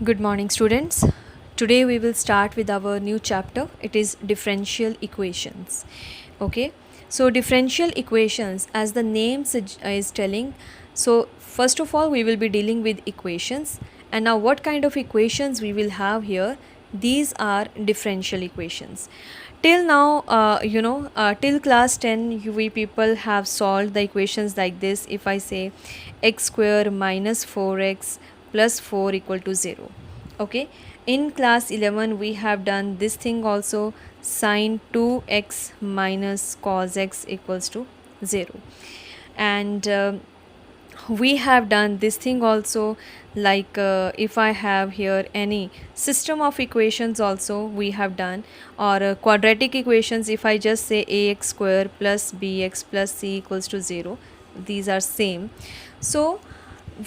Good morning, students. Today we will start with our new chapter. It is differential equations. Okay, so differential equations, as the name is telling. So, first of all, we will be dealing with equations. And now, what kind of equations we will have here? These are differential equations. Till now, till class 10, we people have solved the equations like this. If I say x square minus 4x plus 4 equal to 0. Okay, in class 11 we have done this thing also, sine 2x minus cos x equals to 0. And we have done this thing also, like if I have here any system of equations also we have done, or quadratic equations. If I just say ax square plus bx plus c equals to 0, these are same. So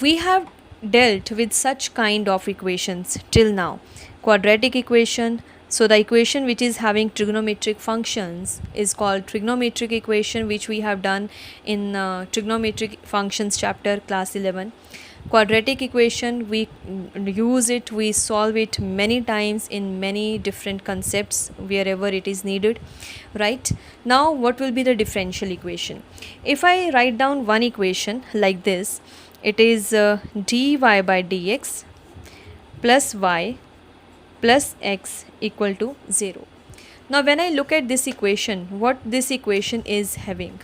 we have dealt with such kind of equations till now. Quadratic equation, so the equation which is having trigonometric functions is called trigonometric equation, which we have done in trigonometric functions chapter class 11. Quadratic equation, we use it, we solve it many times in many different concepts wherever it is needed, right? Now what will be the differential equation? If I write down one equation like this, it is dy by dx plus y plus x equal to 0. Now when I look at this equation, what this equation is having?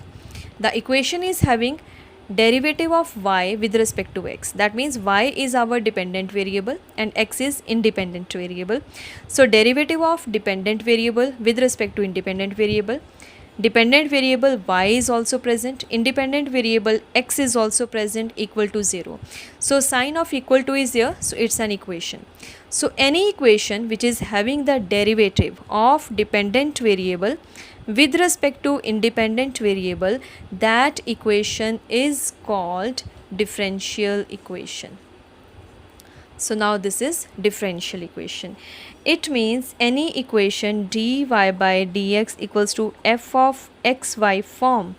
The equation is having derivative of y with respect to x. That means y is our dependent variable and x is independent variable. So derivative of dependent variable with respect to independent variable. Dependent variable y is also present, independent variable x is also present, equal to 0. So sign of equal to is here, so it's an equation. So any equation which is having the derivative of dependent variable with respect to independent variable, that equation is called differential equation. So now this is differential equation. It means any equation dy by dx equals to f of xy form.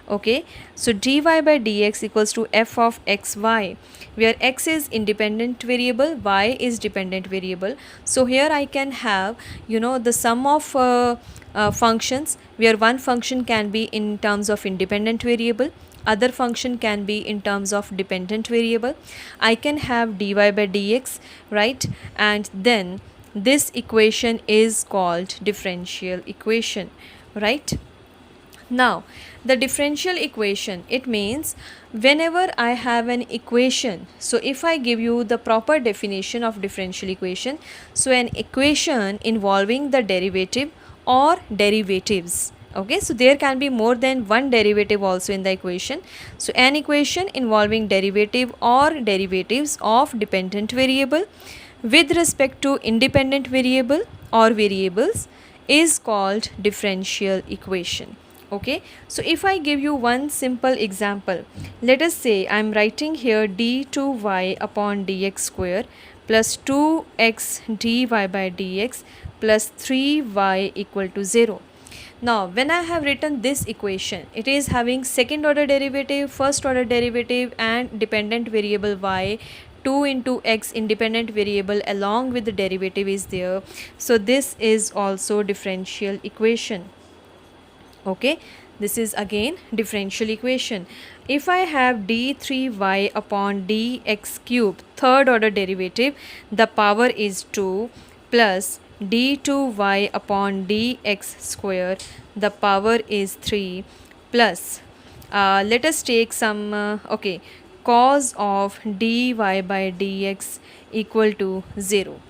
Okay, so dy by dx equals to f of xy, where x is independent variable, y is dependent variable. So here I can have, the sum of functions, where one function can be in terms of independent variable, other function can be in terms of dependent variable. I can have dy by dx, right? And then this equation is called differential equation, right? Now the differential equation, it means whenever I have an equation, so if I give you the proper definition of differential equation, so an equation involving the derivative or derivatives. Okay, so there can be more than one derivative also in the equation. So an equation involving derivative or derivatives of dependent variable with respect to independent variable or variables is called differential equation. Okay, so if I give you one simple example, let us say I am writing here d2y upon dx square plus 2x dy by dx plus 3y equal to 0. Now when I have written this equation, it is having second order derivative, first order derivative and dependent variable y, 2 into x independent variable along with the derivative is there. So this is also differential equation. Okay, this is again differential equation. If I have d3y upon dx cube third order derivative, the power is 2 plus d2y upon dx square, the power is 3 plus let us take some okay, cos of dy by dx equal to 0.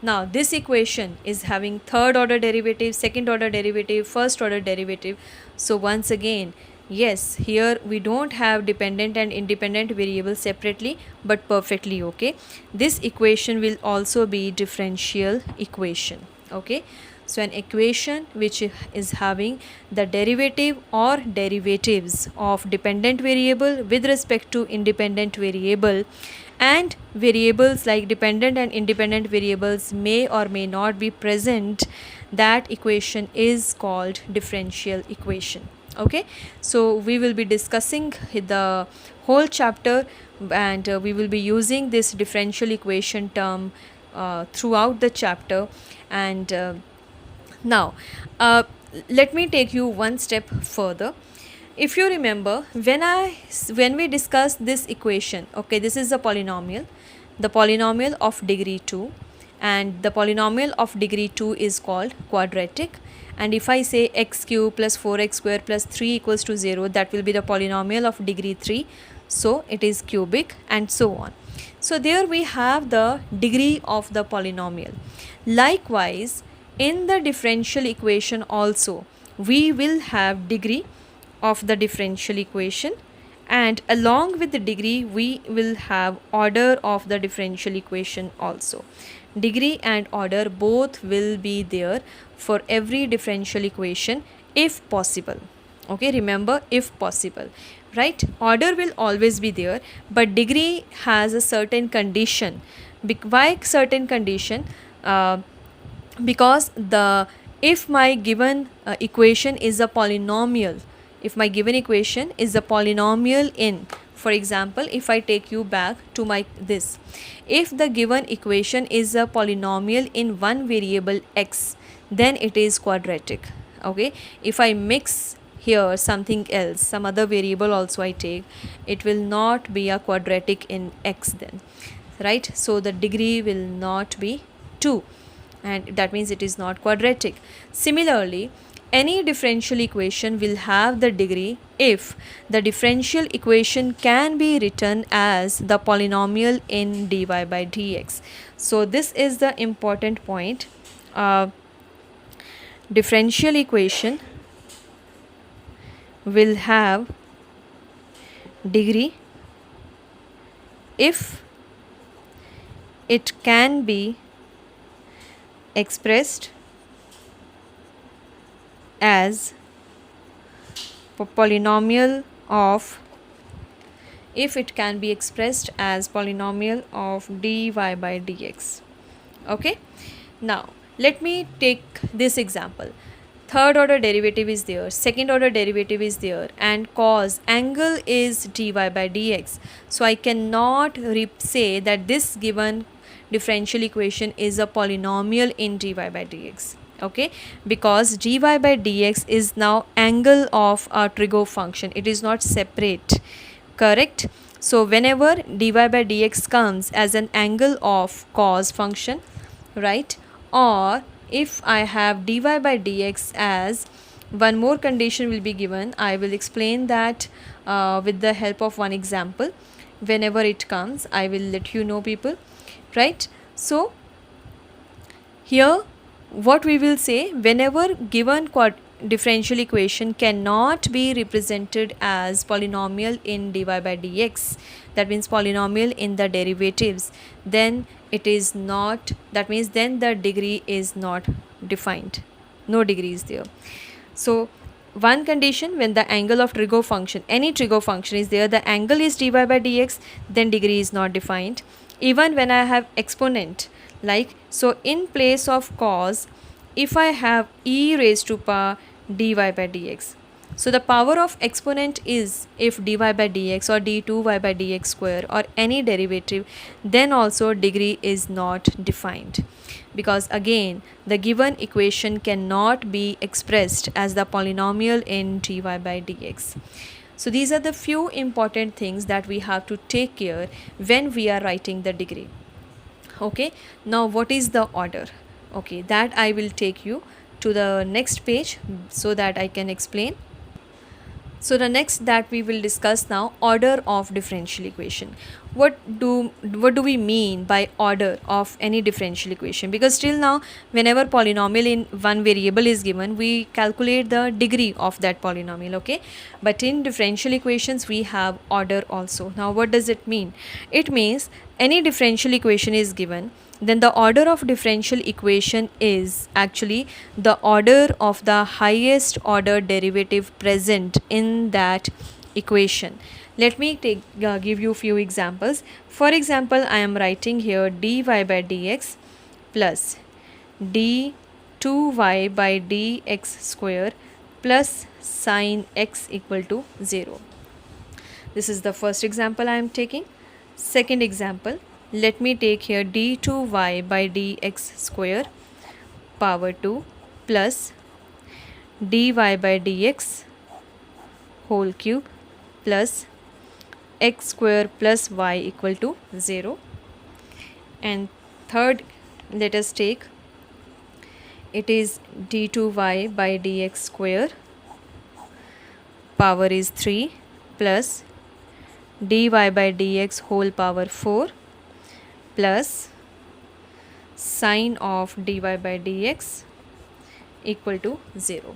Now this equation is having third order derivative, second order derivative, first order derivative. So once again, yes, here we don't have dependent and independent variables separately, but perfectly okay. This equation will also be differential equation. Okay, so an equation which is having the derivative or derivatives of dependent variable with respect to independent variable, and variables like dependent and independent variables may or may not be present, that equation is called differential equation. Okay, so we will be discussing the whole chapter, and we will be using this differential equation term throughout the chapter. And now let me take you one step further. If you remember, when we discussed this equation, okay, this is a polynomial, the polynomial of degree 2, and the polynomial of degree 2 is called quadratic. And if I say x cube plus 4x square plus 3 equals to 0, that will be the polynomial of degree 3, so it is cubic, and so on. So there we have the degree of the polynomial. Likewise, in the differential equation also, we will have degree of the differential equation, and along with the degree we will have order of the differential equation also. Degree and order both will be there for every differential equation if possible. Okay, remember, if possible, right? Order will always be there, but degree has a certain condition. Why certain condition? Because if my given equation is a polynomial, if my given equation is a polynomial in, for example, if I take you back to this, if the given equation is a polynomial in one variable x, then it is quadratic. Okay, if I mix here something else, some other variable also I take, it will not be a quadratic in x then, right? So the degree will not be 2, and that means it is not quadratic. Similarly, any differential equation will have the degree if the differential equation can be written as the polynomial in dy by dx. So this is the important point. Differential equation will have degree if it can be expressed as polynomial of, if it can be expressed as polynomial of dy by dx. Okay, now let me take this example. Third order derivative is there, second order derivative is there, and cos angle is dy by dx. So I cannot say that this given differential equation is a polynomial in dy by dx. Okay, because dy by dx is now angle of a trig function, it is not separate, correct? So whenever dy by dx comes as an angle of cos function, right, or if I have dy by dx as, one more condition will be given, I will explain that with the help of one example. Whenever it comes, I will let you know, people, right? So here what we will say, whenever given differential equation cannot be represented as polynomial in dy by dx, that means polynomial in the derivatives, then it is not, that means then the degree is not defined, no degree is there. So one condition, when the angle of trig function, any trig function is there, the angle is dy by dx, then degree is not defined. Even when I have exponent, like, so in place of cos, if I have e raised to power dy by dx, so the power of exponent is if dy by dx or d2y by dx square or any derivative, then also degree is not defined, because again the given equation cannot be expressed as the polynomial in dy by dx. So these are the few important things that we have to take care when we are writing the degree. Okay, now what is the order? Okay, that I will take you to the next page so that I can explain. So the next that we will discuss now, order of differential equation. What do we mean by order of any differential equation? Because till now, whenever polynomial in one variable is given, we calculate the degree of that polynomial, okay? But in differential equations, we have order also. Now what does it mean? It means any differential equation is given, then the order of differential equation is actually the order of the highest order derivative present in that equation. Let me give you few examples. For example, I am writing here dy by dx plus d2y by dx square plus sine x equal to 0. This is the first example I am taking. Second example, let me take here d2y by dx square power 2 plus dy by dx whole cube plus x square plus y equal to 0. And third, let us take, it is d2y by dx square power is 3 plus dy by dx whole power 4 plus sine of dy by dx equal to 0.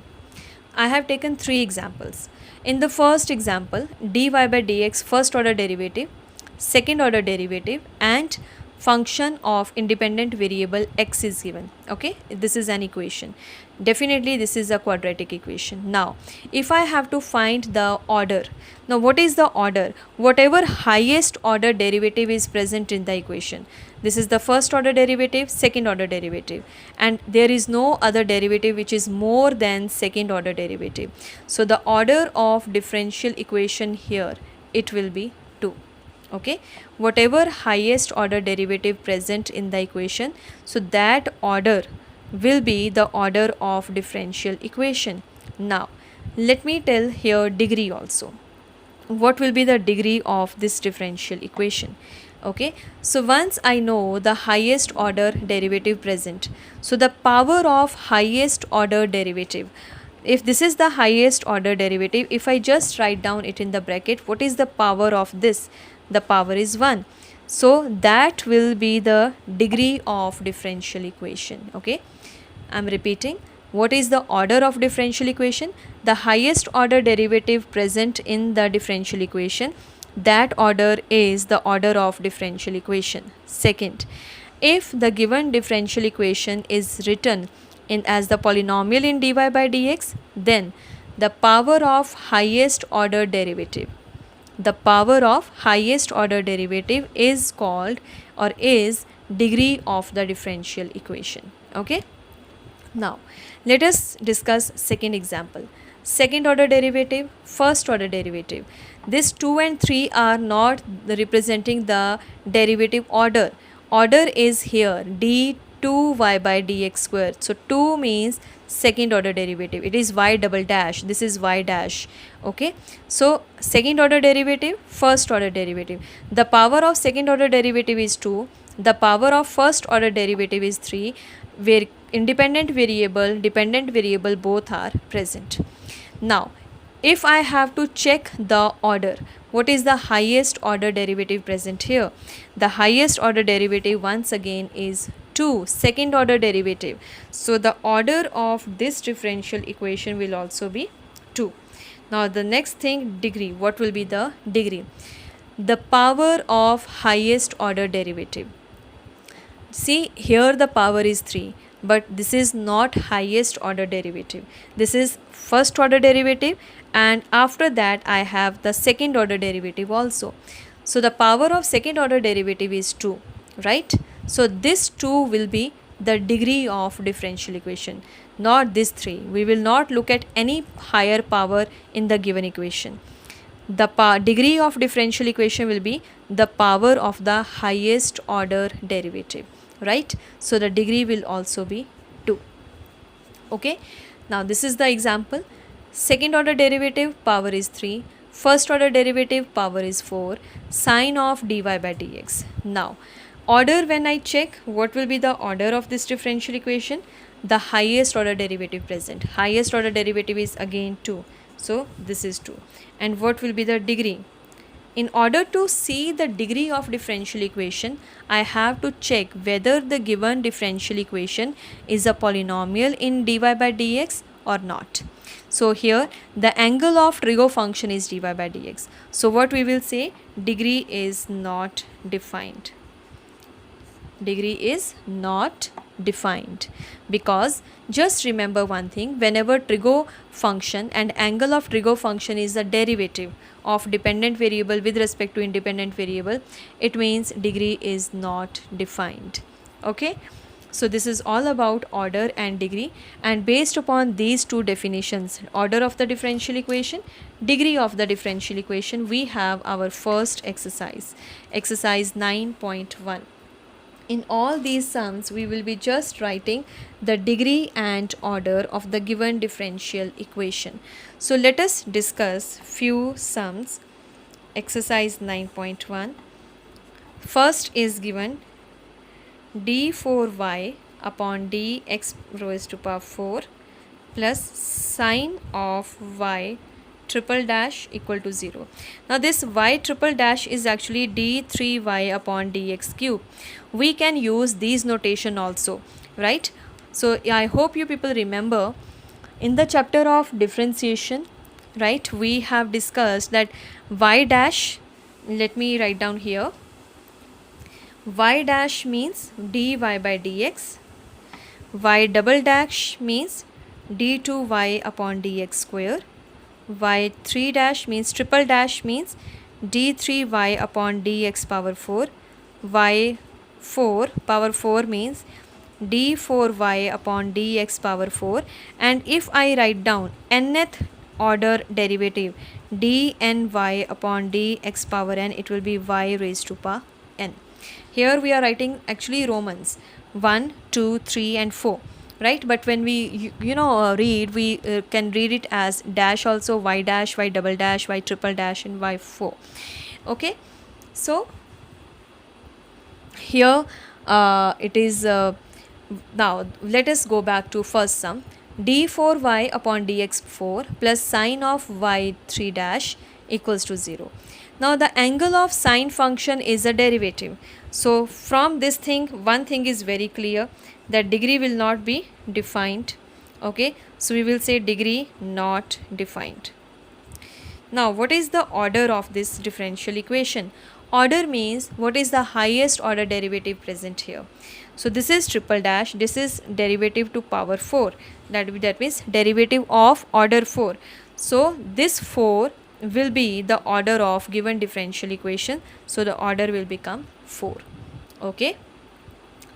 I have taken 3 examples. In the first example, dy by dx first order derivative, second order derivative and function of independent variable x is given. Okay, this is an equation. Definitely this is a quadratic equation. Now if I have to find the order, now what is the order? Whatever highest order derivative is present in the equation. This is the first order derivative, second order derivative, and there is no other derivative which is more than second order derivative. So the order of differential equation here, it will be 2. Okay, whatever highest order derivative present in the equation, so that order will be the order of differential equation. Now let me tell here degree also. What will be the degree of this differential equation? Okay, so once I know the highest order derivative present, so the power of highest order derivative, if this is the highest order derivative, if I just write down it in the bracket, what is the power of this? The power is 1. So that will be the degree of differential equation. Okay, I'm repeating, what is the order of differential equation? The highest order derivative present in the differential equation, that order is the order of differential equation. Second, if the given differential equation is written in as the polynomial in dy by dx, then the power of highest order derivative, the power of highest order derivative is called or is degree of the differential equation. Okay, now let us discuss second example. Second order derivative, first order derivative. This 2 and 3 are not representing the derivative order. Order is here d2y by dx square. So 2 means second order derivative. It is y double dash. This is y dash. Okay. So second order derivative, first order derivative. The power of second order derivative is 2. The power of first order derivative is 3, where independent variable, dependent variable both are present. Now if I have to check the order, what is the highest order derivative present here? The highest order derivative once again is 2, second order derivative. So the order of this differential equation will also be 2. Now the next thing, degree. What will be the degree? The power of highest order derivative. See here the power is 3, but this is not highest order derivative. This is first order derivative, and after that I have the second order derivative also. So the power of second order derivative is 2, right? So this 2 will be the degree of differential equation, not this 3. We will not look at any higher power in the given equation. The degree of differential equation will be the power of the highest order derivative, right? So the degree will also be 2. Okay, now this is the example. Second order derivative power is 3, first order derivative power is 4, sine of dy by dx. Now order, when I check, what will be the order of this differential equation? The highest order derivative present. Highest order derivative is again 2. So this is 2. And what will be the degree? In order to see the degree of differential equation, I have to check whether the given differential equation is a polynomial in dy by dx or not. So here the angle of trig function is dy by dx. So what we will say? Degree is not defined. Degree is not defined, because just remember one thing, whenever trig function and angle of trig function is a derivative of dependent variable with respect to independent variable, it means degree is not defined. Okay, So this is all about order and degree, and based upon these two definitions, order of the differential equation, degree of the differential equation, we have our first exercise, exercise 9.1. In all these sums, we will be just writing the degree and order of the given differential equation. So let us discuss few sums. Exercise 9.1. First is given d4y upon dx raised to power 4 plus sine of y triple dash equal to 0. Now this y triple dash is actually d3y upon dx cube. We can use these notation also, right? So I hope you people remember in the chapter of differentiation, right, we have discussed that y dash, let me write down here, y dash means dy by dx, y double dash means d2y upon dx square, y3 dash means triple dash means d3y upon dx power 4, y4 power 4 means d4y upon dx power 4, and if I write down nth order derivative dny upon dx power n, it will be y raised to power n. Here we are writing actually Romans 1, 2, 3 and 4, right? But when we read, we can read it as dash also, y dash, y double dash, y triple dash and y4. Okay, so here it is now let us go back to first sum, d4y upon dx 4 plus sine of y3 dash equals to 0. Now the angle of sine function is a derivative. So from this thing, one thing is very clear, that degree will not be defined. Okay, so we will say degree not defined. Now what is the order of this differential equation? Order means what is the highest order derivative present here. So this is triple dash, this is derivative to power 4, that means derivative of order 4. So this 4 will be the order of given differential equation, so the order will become 4. Okay,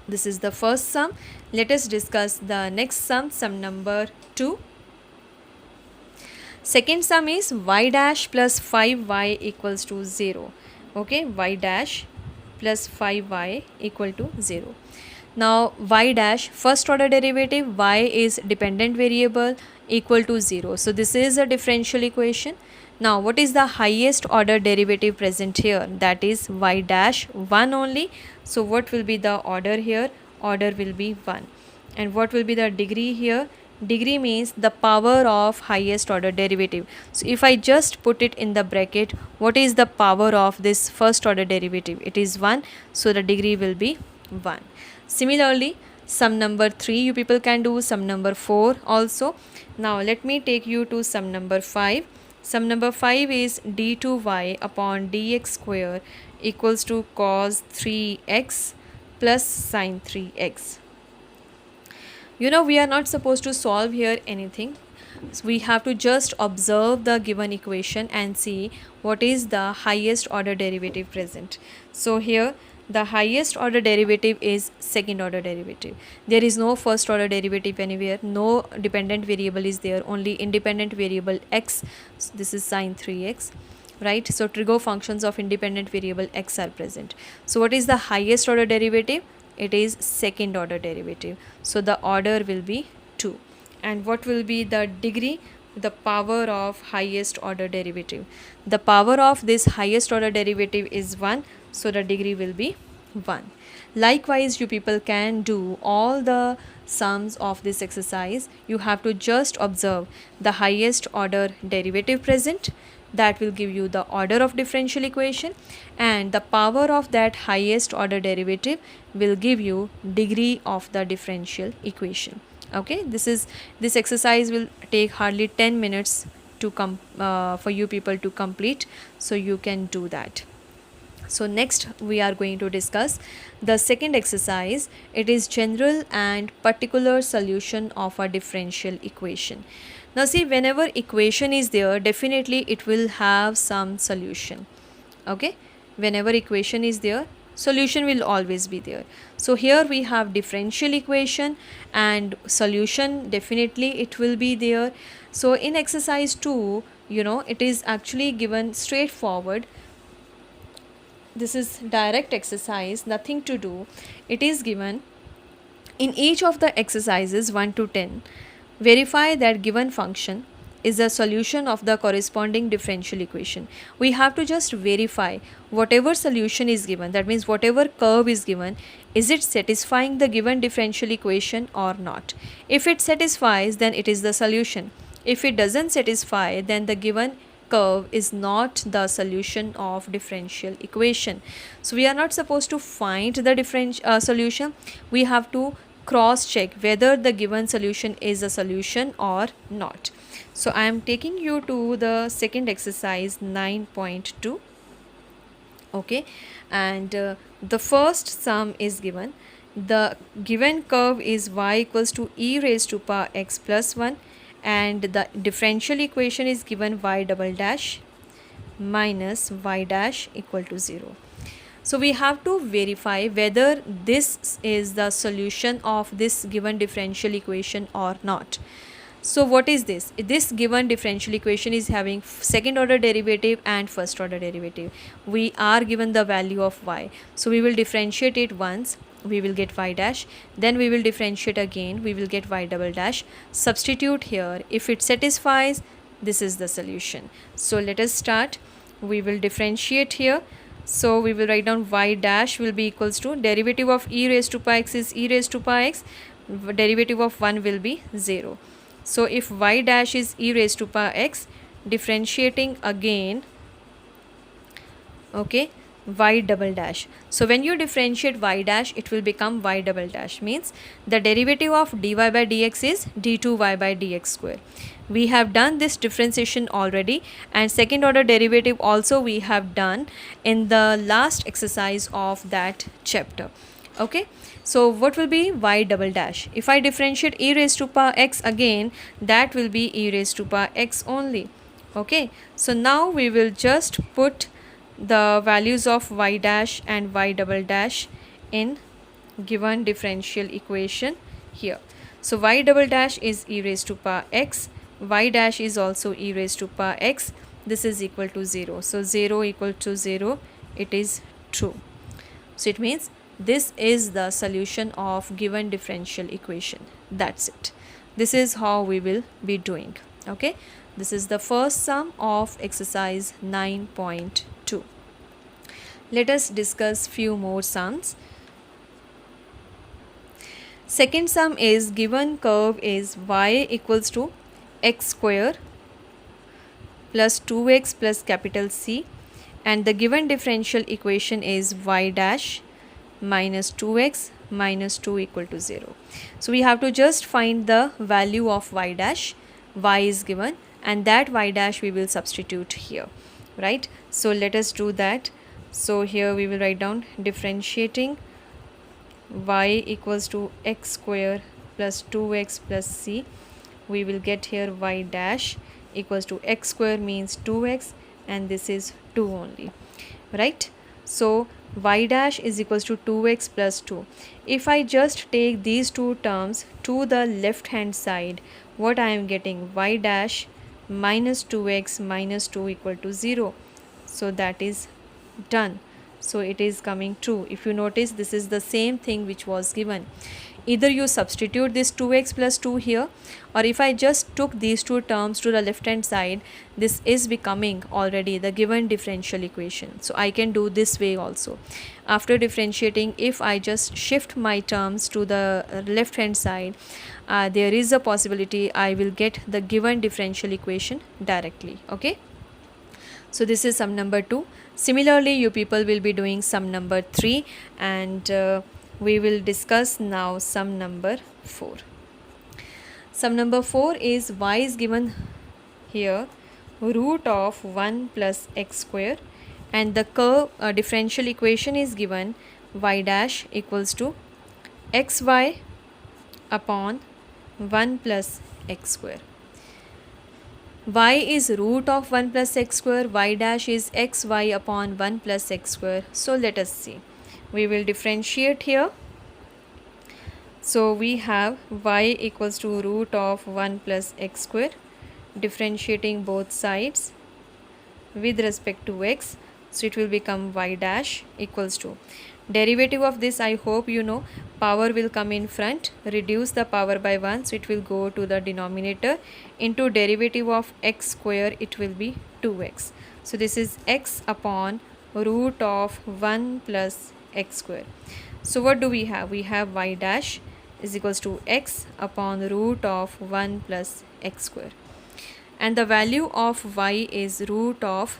this is the first sum. Let us discuss the next sum, sum number 2. Second sum is y dash plus 5y equals to 0. Okay, y dash plus 5y equal to 0. Now y dash, first order derivative, y is dependent variable, equal to 0. So this is a differential equation. Now what is the highest order derivative present here? That is y dash 1 only. So what will be the order here? Order will be 1. And what will be the degree here? Degree means the power of highest order derivative. So if I just put it in the bracket, what is the power of this first order derivative? It is 1. So the degree will be 1. Similarly, sum number 3 you people can do, sum number 4 also. Now let me take you to sum number 5. Sum number 5 is d2y upon dx square equals to cos 3x plus sin 3x. We are not supposed to solve here anything. So we have to just observe the given equation and see what is the highest order derivative present. So here the highest order derivative is second order derivative. There is no first order derivative anywhere, no dependent variable is there, only independent variable x. So this is sin 3x, right? So trig functions of independent variable x are present. So what is the highest order derivative? It is second order derivative. So the order will be 2. And what will be the degree? The power of highest order derivative. The power of this highest order derivative is 1. So the degree will be 1. Likewise, you people can do all the sums of this exercise. You have to just observe the highest order derivative present. That will give you the order of differential equation, and the power of that highest order derivative will give you degree of the differential equation. Okay, this exercise will take hardly 10 minutes to for you people to complete, so you can do that. So next we are going to discuss the second exercise. It is general and particular solution of a differential equation. Now see, whenever equation is there, definitely it will have some solution. Okay, whenever equation is there, solution will always be there. So here we have differential equation and solution, definitely it will be there. So in exercise 2, it is actually given straightforward. This is direct exercise, nothing to do. It is given in each of the exercises 1 to 10, verify that given function is a solution of the corresponding differential equation. We have to just verify whatever solution is given, that means whatever curve is given, is it satisfying the given differential equation or not. If it satisfies, then it is the solution. If it doesn't satisfy, then the given curve is not the solution of differential equation. So we are not supposed to find the differential solution. We have to cross check whether the given solution is a solution or not. So I am taking you to the second exercise 9.2. okay, and the first sum is given. The given curve is y equals to e raised to power x plus 1, and the differential equation is given y double dash minus y dash equal to 0. So we have to verify whether this is the solution of this given differential equation or not. So what is this? This given differential equation is having second order derivative and first order derivative. We are given the value of y. So we will differentiate it once, we will get y dash, then we will differentiate again, we will get y double dash. Substitute here. If it satisfies, this is the solution. So let us start. We will differentiate here. So we will write down y dash will be equals to derivative of e raised to power x is e raised to power x, derivative of 1 will be 0. So if y dash is e raised to power x, differentiating again, okay, y double dash. So when you differentiate y dash, it will become y double dash, means the derivative of dy by dx is d2y by dx square. We have done this differentiation already, and second order derivative also we have done in the last exercise of that chapter. Okay, so what will be y double dash? If I differentiate e raised to power x again, that will be e raised to power x only. Okay, so now we will just put the values of y dash and y double dash in given differential equation here. So y double dash is e raised to power x, y dash is also e raised to power x. This is equal to 0. So 0 equal to 0, it is true. So it means this is the solution of given differential equation. That's it. This is how we will be doing. Okay, this is the first sum of exercise 9.2. Let us discuss few more sums. Second sum is given curve is y equals to x square plus 2x plus capital C, and the given differential equation is y dash minus 2x minus 2 equal to 0. So we have to just find the value of y dash. Y is given, and that y dash we will substitute here, right? So let us do that. So here we will write down differentiating y equals to x square plus 2x plus c. We will get here y dash equals to x square means 2x, and this is 2 only, right? So y dash is equals to 2x plus 2. If I just take these two terms to the left hand side, what I am getting? Y dash minus 2x minus 2 equal to 0. So that is done. So it is coming true. If you notice, this is the same thing which was given. Either you substitute this 2x plus 2 here, or if I just took these two terms to the left hand side, this is becoming already the given differential equation. So I can do this way also. After differentiating, if I just shift my terms to the left hand side, there is a possibility I will get the given differential equation directly. Okay, so this is sum number 2. Similarly, you people will be doing sum number 3, and we will discuss now sum number 4. Sum number 4 is y is given here root of 1 plus x square, and the curve differential equation is given y dash equals to xy upon 1 plus x square. Y is root of 1 plus x square, y dash is xy upon 1 plus x square. So let us see. we will differentiate here. So we have y equals to root of 1 plus x square, differentiating both sides with respect to x, so it will become y dash equals to derivative of this. I hope you know, power will come in front, reduce the power by 1, so it will go to the denominator, into derivative of x square, it will be 2x. So this is x upon root of 1 plus x square. So what do we have? We have y dash is equals to x upon root of 1 plus x square, and the value of y is root of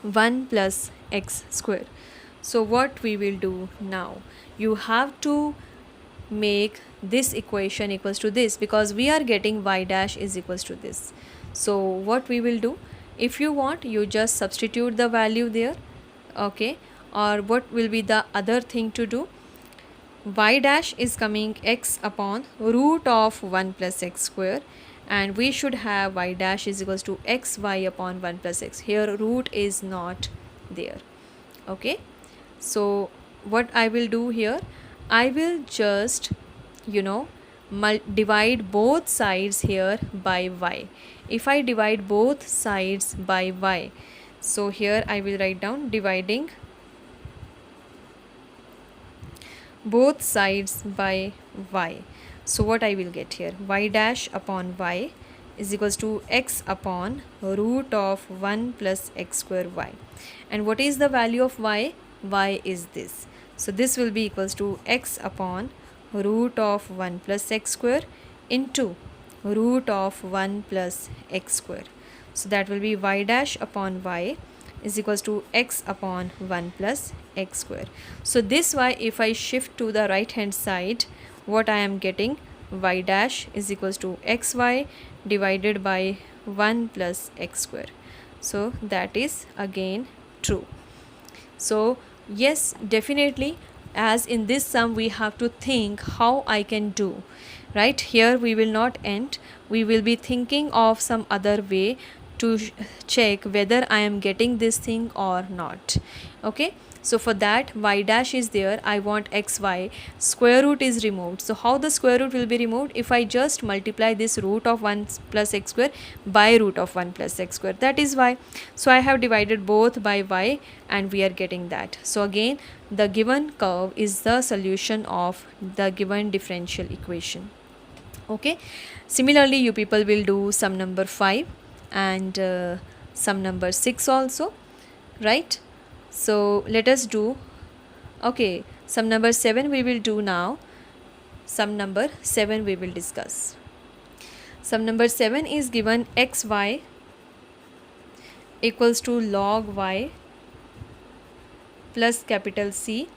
1 plus x square. So what we will do now, you have to make this equation equals to this, because we are getting y dash is equals to this. So what we will do, if you want, you just substitute the value there, okay, or what will be the other thing to do, y dash is coming x upon root of 1 plus x square, and we should have y dash is equals to xy upon 1 plus x. Here root is not there, okay. So what I will do here, I will just divide both sides here by y. If I divide both sides by y, so here I will write down dividing both sides by y. So what I will get here, y dash upon y is equals to x upon root of 1 plus x square y. And what is the value of y? Y is this. So this will be equals to x upon root of 1 plus x square into root of 1 plus x square. So that will be y dash upon y is equals to x upon 1 plus x square. So this y, if I shift to the right hand side, what I am getting, y dash is equals to xy divided by 1 plus x square. So that is again true. So yes, definitely, as in this sum we have to think how I can do, right? Here we will not end, we will be thinking of some other way to check whether I am getting this thing or not, okay. So for that, y dash is there, I want xy, square root is removed. So how the square root will be removed? If I just multiply this root of 1 plus x square by root of 1 plus x square, that is y. So I have divided both by y and we are getting that. So again, the given curve is the solution of the given differential equation, okay. Similarly, you people will do sum number 5 and sum number 6 also, right? So let us do, okay, sum number 7 we will do now. Sum number 7 we will discuss. Sum number 7 is given xy equals to log y plus capital C,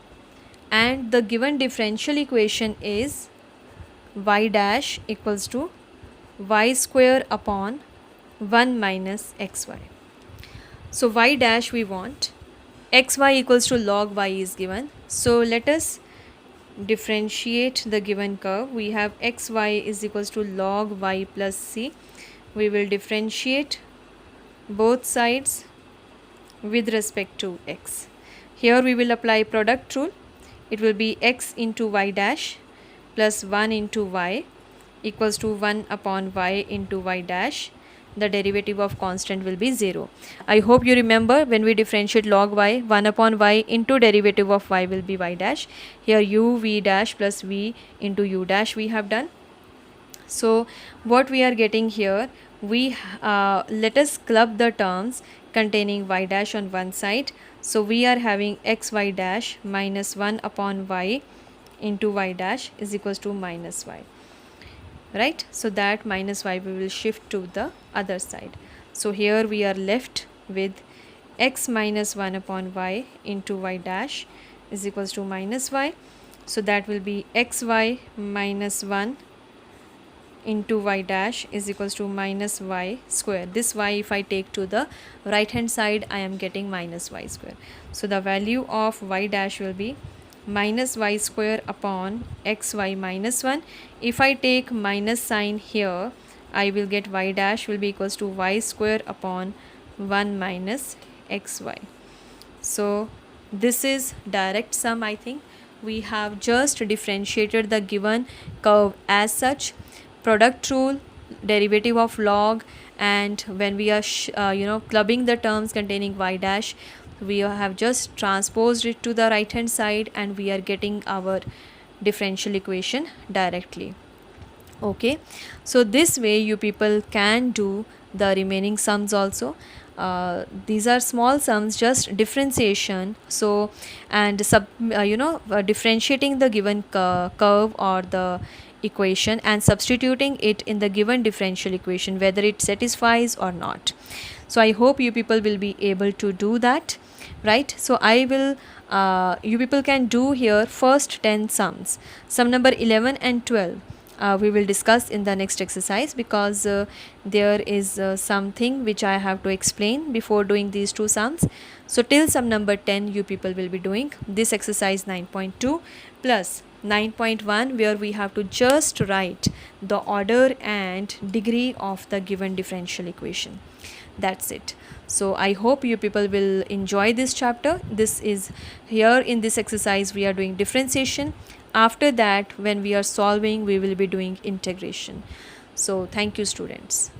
and the given differential equation is y dash equals to y square upon 1 minus xy. So y dash we want, xy equals to log y is given. So let us differentiate the given curve. We have xy is equals to log y plus c. We will differentiate both sides with respect to x. Here we will apply product rule. It will be x into y dash plus 1 into y equals to 1 upon y into y dash. The derivative of constant will be 0. I hope you remember, when we differentiate log y, 1 upon y into derivative of y will be y dash. Here u v dash plus v into u dash we have done. So what we are getting here, we let us club the terms containing y dash on one side. So we are having xy dash minus 1 upon y into y dash is equals to minus y, right? So that minus y we will shift to the other side. So here we are left with x minus 1 upon y into y dash is equals to minus y. So that will be xy minus 1 into y dash is equals to minus y square. This y, if I take to the right hand side, I am getting minus y square. So the value of y dash will be minus y square upon xy minus 1. If I take minus sign here, I will get y dash will be equals to y square upon 1 minus xy. So this is direct sum. I think we have just differentiated the given curve as such. Product rule, derivative of log, and when we are clubbing the terms containing y dash, we have just transposed it to the right hand side and we are getting our differential equation directly. Okay, so this way you people can do the remaining sums also. These are small sums, just differentiation. So and differentiating the given curve or the equation and substituting it in the given differential equation whether it satisfies or not. So I hope you people will be able to do that, right? So I will you people can do here first 10 sums. Sum number 11 and 12 we will discuss in the next exercise, because there is something which I have to explain before doing these two sums. So till sum number 10 you people will be doing this exercise 9.2 plus 9.1, where we have to just write the order and degree of the given differential equation. That's it. So I hope you people will enjoy this chapter. This is here in this exercise we are doing differentiation. After that, when we are solving, we will be doing integration. So thank you, students.